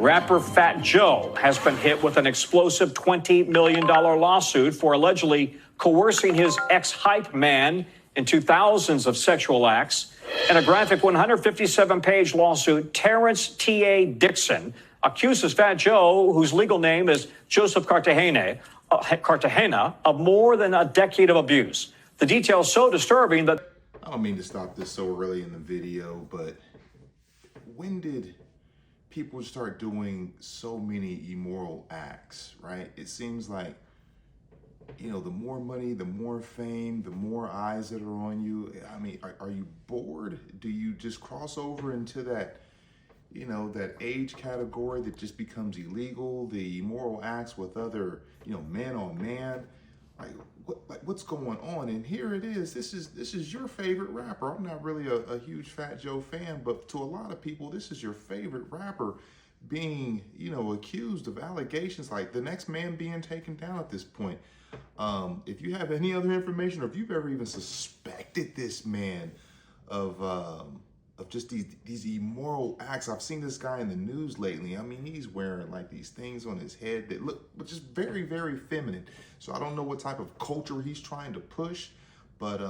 Rapper Fat Joe has been hit with an explosive $20 million lawsuit for allegedly coercing his ex-hype man into thousands of sexual acts. In a graphic 157-page lawsuit, Terrance Dixon accuses Fat Joe, whose legal name is Joseph Cartagena, of more than a decade of abuse. The details so disturbing that... I don't mean to stop this so early in the video, but when did people start doing so many immoral acts, right? It seems like, you know, the more money, the more fame, the more eyes that are on you. I mean, are you bored? Do you just cross over into that, you know, that age category that just becomes illegal, the immoral acts with other, you know, man on man? What's going on? And here it is. This is your favorite rapper. I'm not really a huge Fat Joe fan, but to a lot of people, this is your favorite rapper being, you know, accused of allegations like the next man being taken down at this point. If you have any other information, or if you've ever even suspected this man of just these immoral acts. I've seen this guy in the news lately. I mean, he's wearing like these things on his head that look just very, very feminine. So I don't know what type of culture he's trying to push, but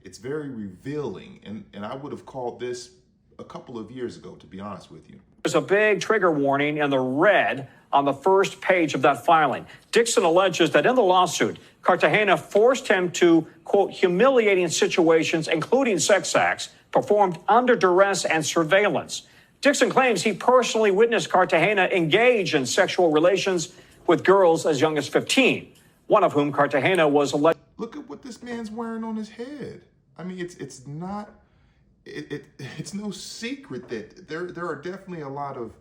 it's very revealing. And I would have called this a couple of years ago, to be honest with you. There's a big trigger warning in the red on the first page of that filing. Dixon alleges that in the lawsuit, Cartagena forced him to, quote, humiliating situations, including sex acts, performed under duress and surveillance. Dixon claims he personally witnessed Cartagena engage in sexual relations with girls as young as 15, one of whom Cartagena was alleged. Look at what this man's wearing on his head. I mean, it's no secret that there are definitely a lot of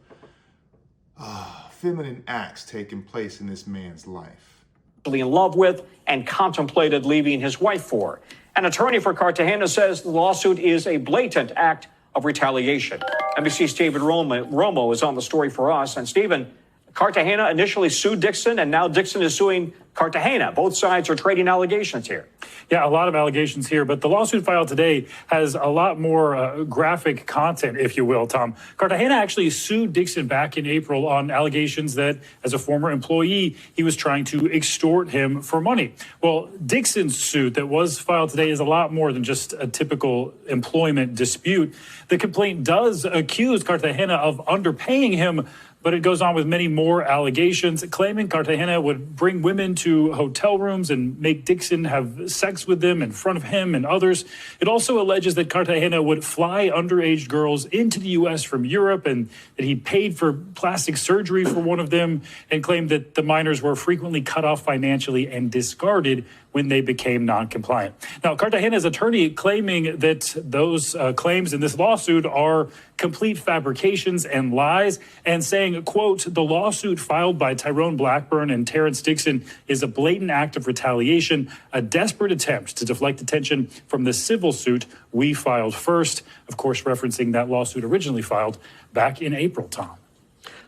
feminine acts taking place in this man's life. In love with and contemplated leaving his wife for. An attorney for Cartagena says the lawsuit is a blatant act of retaliation. NBC's David Romo is on the story for us. And Stephen, Cartagena initially sued Dixon, and now Dixon is suing Cartagena. Both sides are trading allegations here. Yeah, a lot of allegations here, but the lawsuit filed today has a lot more graphic content, if you will, Tom. Cartagena actually sued Dixon back in April on allegations that, as a former employee, he was trying to extort him for money. Well, Dixon's suit that was filed today is a lot more than just a typical employment dispute. The complaint does accuse Cartagena of underpaying him, but it goes on with many more allegations, claiming Cartagena would bring women to hotel rooms and make Dixon have sex with them in front of him and others. It also alleges that Cartagena would fly underage girls into the U.S. from Europe and that he paid for plastic surgery for one of them, and claimed that the minors were frequently cut off financially and discarded when they became non-compliant. Now, Cartagena's attorney claiming that those claims in this lawsuit are complete fabrications and lies, and saying, quote, the lawsuit filed by Tyrone Blackburn and Terrance Dixon is a blatant act of retaliation, a desperate attempt to deflect attention from the civil suit we filed first. Of course, referencing that lawsuit originally filed back in April, Tom.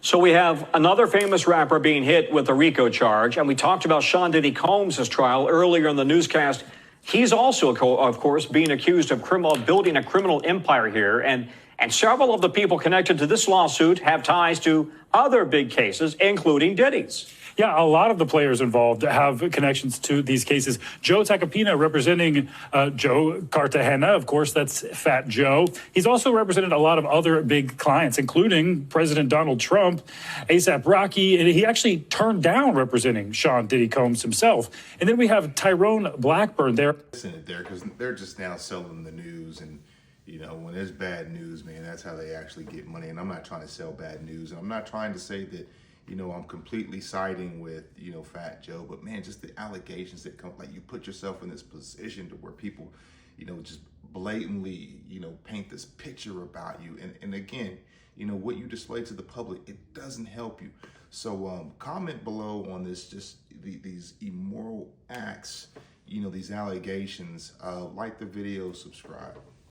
So we have another famous rapper being hit with a RICO charge, and we talked about Sean Diddy Combs' trial earlier in the newscast. He's also, of course, being accused of building a criminal empire here, and several of the people connected to this lawsuit have ties to other big cases, including Diddy's. Yeah, a lot of the players involved have connections to these cases. Joe Tacopina representing Joe Cartagena. Of course, that's Fat Joe. He's also represented a lot of other big clients, including President Donald Trump, A$AP Rocky, and he actually turned down representing Sean Diddy Combs himself. And then we have Tyrone Blackburn there. Listen to there, because they're just now selling the news, and you know, when there's bad news, man, that's how they actually get money. And I'm not trying to sell bad news, and I'm not trying to say that, you know, I'm completely siding with, you know, Fat Joe, but man, just the allegations that come, like you put yourself in this position to where people, you know, just blatantly, you know, paint this picture about you. And again, you know, what you display to the public, it doesn't help you. So comment below on this, just these immoral acts, you know, these allegations. Like the video, subscribe.